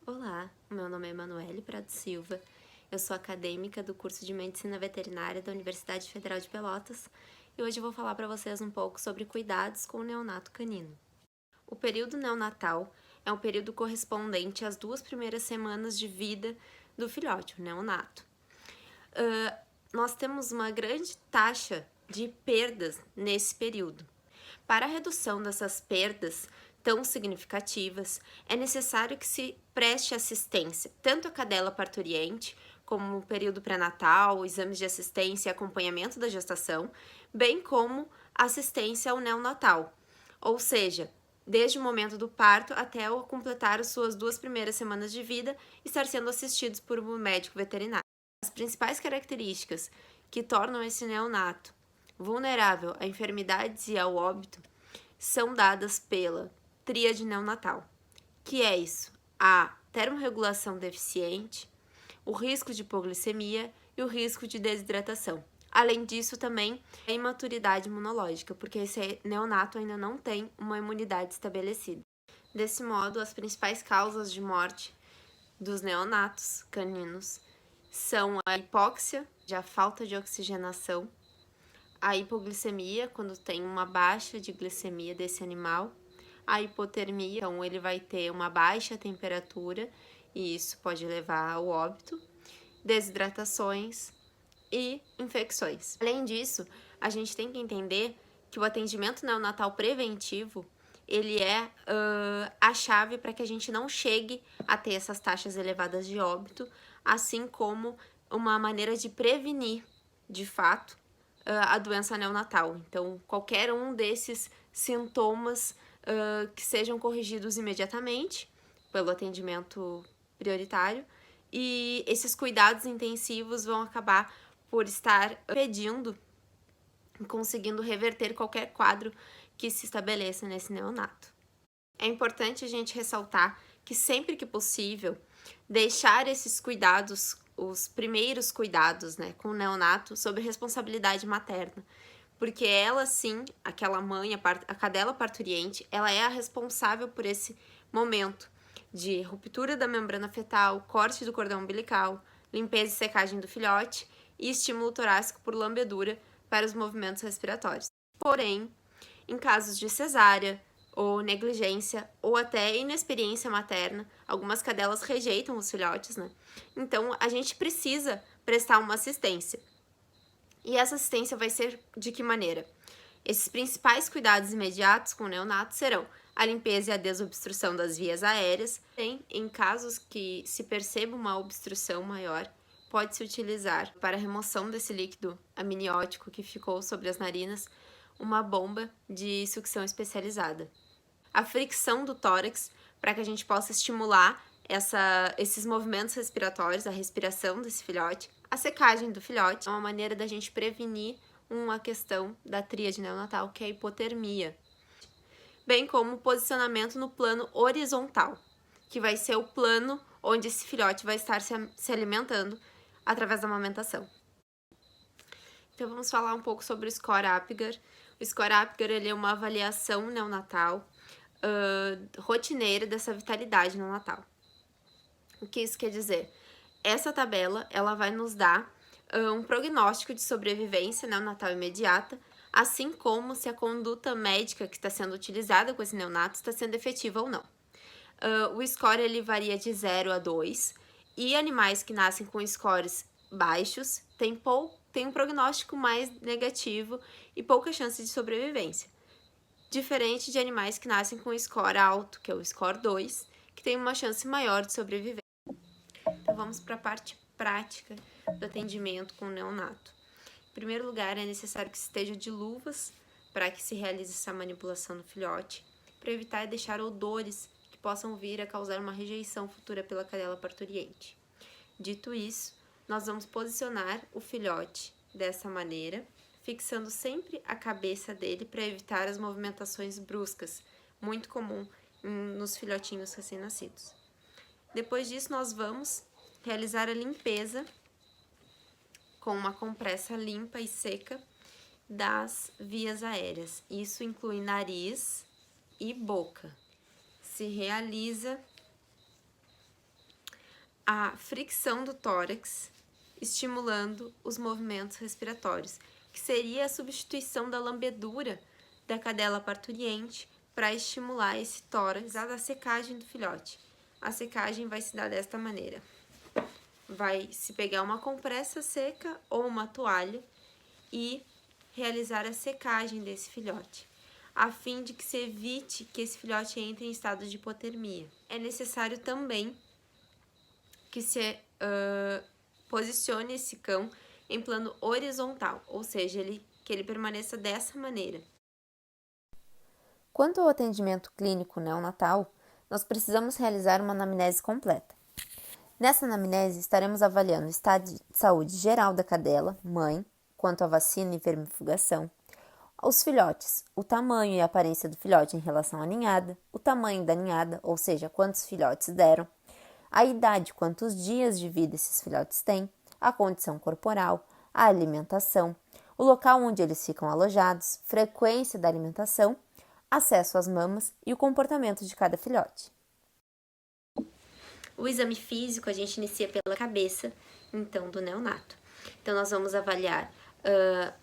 Olá, meu nome é Emanuele Prado Silva, eu sou acadêmica do curso de Medicina Veterinária da Universidade Federal de Pelotas e hoje eu vou falar para vocês um pouco sobre cuidados com o neonato canino. O período neonatal é um período correspondente às 2 primeiras semanas de vida do filhote, o neonato. Nós temos uma grande taxa de perdas nesse período. Para a redução dessas perdas tão significativas, é necessário que se preste assistência tanto à cadela parturiente, como o período pré-natal, exames de assistência e acompanhamento da gestação, bem como assistência ao neonatal, ou seja, desde o momento do parto até o completar as suas 2 primeiras semanas de vida, estar sendo assistidos por um médico veterinário. As principais características que tornam esse neonato vulnerável a enfermidades e ao óbito são dadas pela tríade neonatal, que é isso: a termorregulação deficiente, o risco de hipoglicemia e o risco de desidratação. Além disso, também a imaturidade imunológica, porque esse neonato ainda não tem uma imunidade estabelecida. Desse modo, as principais causas de morte dos neonatos caninos são a hipóxia, a falta de oxigenação, a hipoglicemia, quando tem uma baixa de glicemia desse animal, a hipotermia, então ele vai ter uma baixa temperatura e isso pode levar ao óbito, desidratações e infecções. Além disso, a gente tem que entender que o atendimento neonatal preventivo ele é a chave para que a gente não chegue a ter essas taxas elevadas de óbito, assim como uma maneira de prevenir, de fato, a doença neonatal. Então, qualquer um desses sintomas que sejam corrigidos imediatamente pelo atendimento prioritário, e esses cuidados intensivos vão acabar por estar impedindo e conseguindo reverter qualquer quadro que se estabeleça nesse neonato. É importante a gente ressaltar que sempre que possível, deixar esses cuidados, os primeiros cuidados, né, com o neonato, sob responsabilidade materna, porque ela sim, aquela mãe, a cadela parturiente, ela é a responsável por esse momento de ruptura da membrana fetal, corte do cordão umbilical, limpeza e secagem do filhote e estímulo torácico por lambedura para os movimentos respiratórios. Porém, em casos de cesárea, ou negligência, ou até inexperiência materna, algumas cadelas rejeitam os filhotes, né? Então, a gente precisa prestar uma assistência. E essa assistência vai ser de que maneira? Esses principais cuidados imediatos com o neonato serão a limpeza e a desobstrução das vias aéreas. Em casos que se perceba uma obstrução maior, pode-se utilizar para a remoção desse líquido amniótico que ficou sobre as narinas uma bomba de sucção especializada. A fricção do tórax, para que a gente possa estimular esses movimentos respiratórios, a respiração desse filhote. A secagem do filhote é uma maneira da gente prevenir uma questão da tríade neonatal, que é a hipotermia. Bem como o posicionamento no plano horizontal, que vai ser o plano onde esse filhote vai estar se alimentando através da amamentação. Então vamos falar um pouco sobre o score Apgar. O score Apgar ele é uma avaliação neonatal rotineira dessa vitalidade neonatal. O que isso quer dizer? Essa tabela ela vai nos dar um prognóstico de sobrevivência neonatal imediata, assim como se a conduta médica que está sendo utilizada com esse neonato está sendo efetiva ou não. O score ele varia de 0 a 2 e animais que nascem com scores baixos têm um prognóstico mais negativo e pouca chance de sobrevivência. Diferente de animais que nascem com score alto, que é o score 2, que tem uma chance maior de sobrevivência. Então vamos para a parte prática do atendimento com o neonato. Em primeiro lugar, é necessário que esteja de luvas para que se realize essa manipulação do filhote, para evitar deixar odores que possam vir a causar uma rejeição futura pela cadela parturiente. Dito isso, nós vamos posicionar o filhote dessa maneira, fixando sempre a cabeça dele para evitar as movimentações bruscas, muito comum nos filhotinhos recém-nascidos. Depois disso, nós vamos realizar a limpeza com uma compressa limpa e seca das vias aéreas. Isso inclui nariz e boca. Se realiza a fricção do tórax, estimulando os movimentos respiratórios, que seria a substituição da lambedura da cadela parturiente para estimular esse tórax, a secagem do filhote. A secagem vai se dar desta maneira. Vai se pegar uma compressa seca ou uma toalha e realizar a secagem desse filhote, a fim de que se evite que esse filhote entre em estado de hipotermia. É necessário também que se posicione esse cão em plano horizontal, ou seja, que ele permaneça dessa maneira. Quanto ao atendimento clínico neonatal, nós precisamos realizar uma anamnese completa. Nessa anamnese, estaremos avaliando o estado de saúde geral da cadela, mãe, quanto à vacina e vermifugação, os filhotes, o tamanho e a aparência do filhote em relação à ninhada, o tamanho da ninhada, ou seja, quantos filhotes deram, a idade, quantos dias de vida esses filhotes têm, a condição corporal, a alimentação, o local onde eles ficam alojados, frequência da alimentação, acesso às mamas e o comportamento de cada filhote. O exame físico a gente inicia pela cabeça, então, do neonato. Então, nós vamos avaliar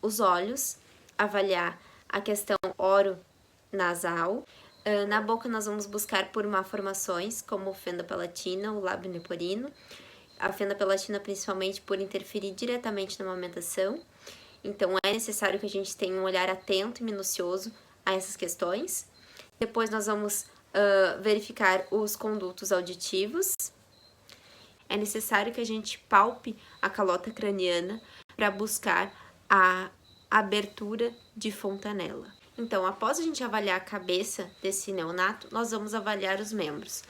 os olhos, avaliar a questão oronasal. Na boca, nós vamos buscar por malformações, como fenda palatina, o lábio leporino. A fenda palatina, principalmente, por interferir diretamente na amamentação. Então, é necessário que a gente tenha um olhar atento e minucioso a essas questões. Depois, nós vamos verificar os condutos auditivos. É necessário que a gente palpe a calota craniana para buscar a abertura de fontanela. Então, após a gente avaliar a cabeça desse neonato, nós vamos avaliar os membros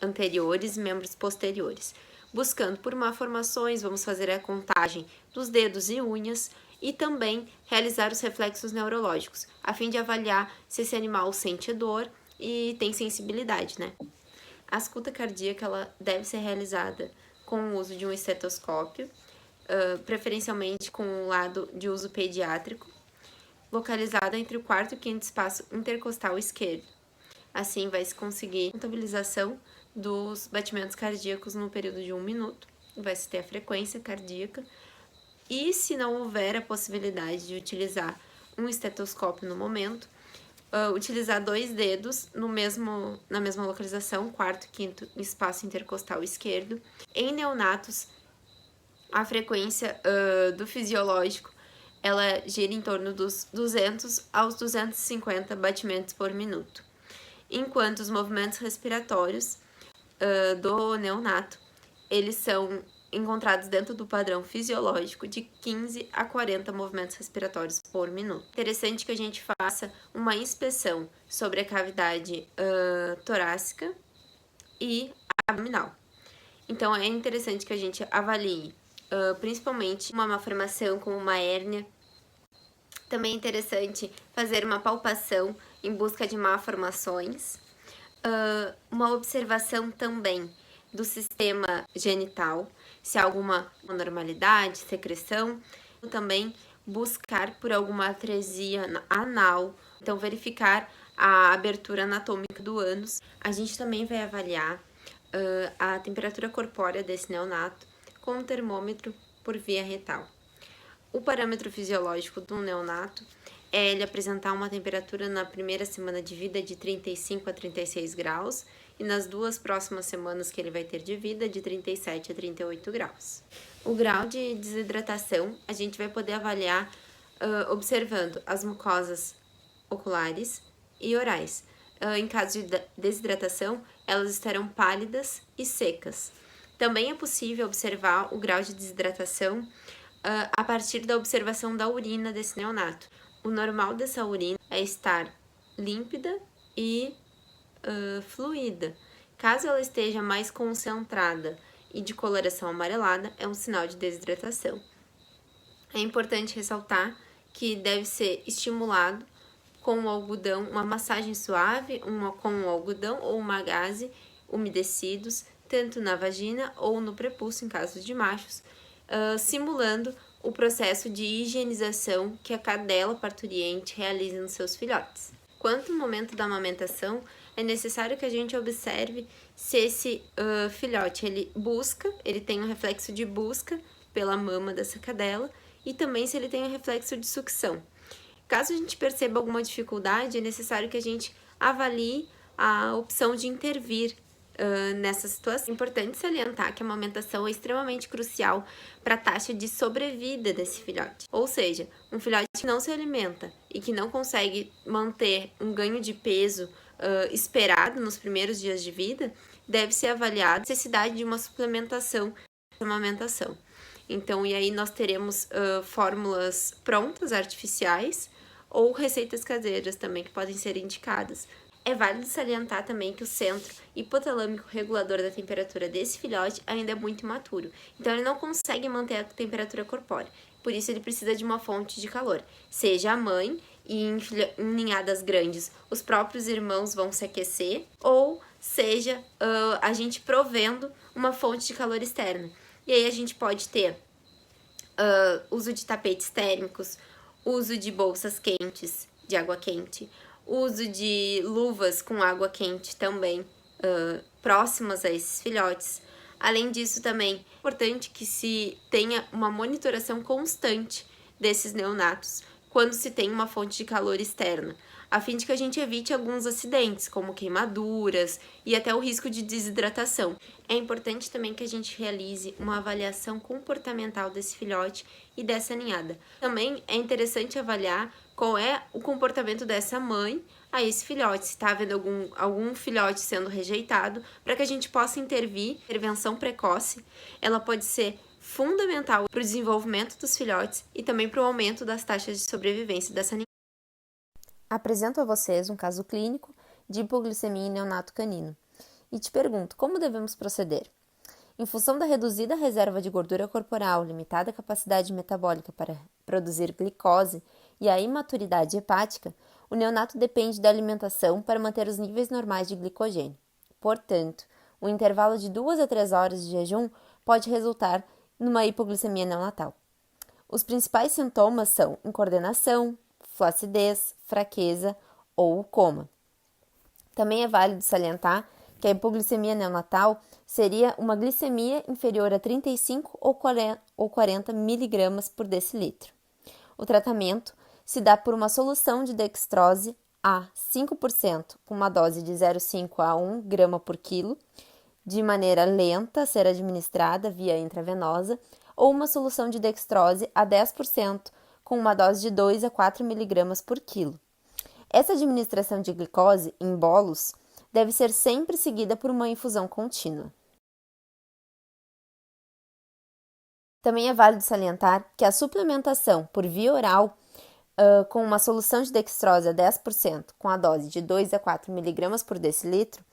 anteriores e membros posteriores. Buscando por malformações, vamos fazer a contagem dos dedos e unhas e também realizar os reflexos neurológicos, a fim de avaliar se esse animal sente dor e tem sensibilidade, né? A escuta cardíaca ela deve ser realizada com o uso de um estetoscópio, preferencialmente com o lado de uso pediátrico, localizada entre o quarto e o quinto espaço intercostal esquerdo. Assim, vai se conseguir a contabilização dos batimentos cardíacos no período de 1 minuto, vai se ter a frequência cardíaca, e se não houver a possibilidade de utilizar um estetoscópio no momento, utilizar 2 dedos na mesma localização, quarto e quinto espaço intercostal esquerdo. Em neonatos, a frequência do fisiológico ela gira em torno dos 200 aos 250 batimentos por minuto, enquanto os movimentos respiratórios do neonato eles são encontrados dentro do padrão fisiológico de 15 a 40 movimentos respiratórios por minuto. Interessante que a gente faça uma inspeção sobre a cavidade torácica e abdominal. Então, é interessante que a gente avalie principalmente uma malformação como uma hérnia. Também é interessante fazer uma palpação em busca de malformações. Uma observação também do sistema genital, se há alguma anormalidade, secreção. Também buscar por alguma atresia anal, então verificar a abertura anatômica do ânus. A gente também vai avaliar a temperatura corpórea desse neonato com um termômetro por via retal. O parâmetro fisiológico do neonato é ele apresentar uma temperatura na primeira semana de vida de 35 a 36 graus e nas 2 próximas semanas que ele vai ter de vida de 37 a 38 graus. O grau de desidratação a gente vai poder avaliar observando as mucosas oculares e orais. Em caso de desidratação, elas estarão pálidas e secas. Também é possível observar o grau de desidratação a partir da observação da urina desse neonato. O normal dessa urina é estar límpida e fluida. Caso ela esteja mais concentrada e de coloração amarelada, é um sinal de desidratação. É importante ressaltar que deve ser estimulado com o algodão, uma massagem suave, com o algodão ou uma gaze umedecidos, tanto na vagina ou no prepúcio, em casos de machos, simulando o processo de higienização que a cadela parturiente realiza nos seus filhotes. Quanto ao momento da amamentação, é necessário que a gente observe se esse filhote ele tem um reflexo de busca pela mama dessa cadela e também se ele tem um reflexo de sucção. Caso a gente perceba alguma dificuldade, é necessário que a gente avalie a opção de intervir nessa situação. É importante salientar que a amamentação é extremamente crucial para a taxa de sobrevida desse filhote. Ou seja, um filhote que não se alimenta e que não consegue manter um ganho de peso esperado nos primeiros dias de vida, deve ser avaliada a necessidade de uma suplementação da amamentação. Então, e aí nós teremos fórmulas prontas, artificiais, ou receitas caseiras também que podem ser indicadas. É válido salientar também que o centro hipotalâmico regulador da temperatura desse filhote ainda é muito imaturo, então ele não consegue manter a temperatura corpórea, por isso ele precisa de uma fonte de calor, seja a mãe, e em ninhadas grandes os próprios irmãos vão se aquecer, ou seja, a gente provendo uma fonte de calor externa. E aí a gente pode ter uso de tapetes térmicos, uso de bolsas quentes, de água quente, uso de luvas com água quente também, próximas a esses filhotes. Além disso, também é importante que se tenha uma monitoração constante desses neonatos quando se tem uma fonte de calor externa, a fim de que a gente evite alguns acidentes, como queimaduras e até o risco de desidratação. É importante também que a gente realize uma avaliação comportamental desse filhote e dessa ninhada. Também é interessante avaliar qual é o comportamento dessa mãe a esse filhote, se está havendo algum filhote sendo rejeitado, para que a gente possa intervir. Intervenção precoce, ela pode ser fundamental para o desenvolvimento dos filhotes e também para o aumento das taxas de sobrevivência dessa ninhada. Apresento a vocês um caso clínico de hipoglicemia em neonato canino e te pergunto como devemos proceder. Em função da reduzida reserva de gordura corporal, limitada capacidade metabólica para produzir glicose e a imaturidade hepática, o neonato depende da alimentação para manter os níveis normais de glicogênio. Portanto, um intervalo de 2 a 3 horas de jejum pode resultar numa hipoglicemia neonatal. Os principais sintomas são incoordenação, flacidez, fraqueza ou coma. Também é válido salientar que a hipoglicemia neonatal seria uma glicemia inferior a 35 ou 40 mg por decilitro. O tratamento se dá por uma solução de dextrose a 5% com uma dose de 0,5 a 1 grama por quilo, de maneira lenta a ser administrada via intravenosa, ou uma solução de dextrose a 10% com uma dose de 2 a 4 mg por quilo. Essa administração de glicose em bolos deve ser sempre seguida por uma infusão contínua. Também é válido salientar que a suplementação por via oral com uma solução de dextrose a 10% com a dose de 2 a 4 mg por decilitro,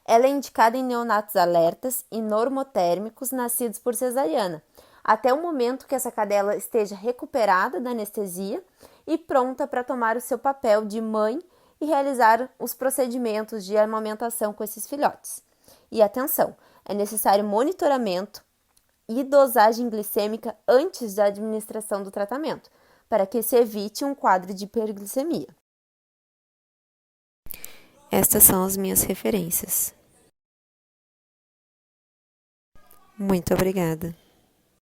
ela é indicada em neonatos alertas e normotérmicos nascidos por cesariana, até o momento que essa cadela esteja recuperada da anestesia e pronta para tomar o seu papel de mãe e realizar os procedimentos de amamentação com esses filhotes. E atenção, é necessário monitoramento e dosagem glicêmica antes da administração do tratamento, para que se evite um quadro de hiperglicemia. Estas são as minhas referências. Muito obrigada.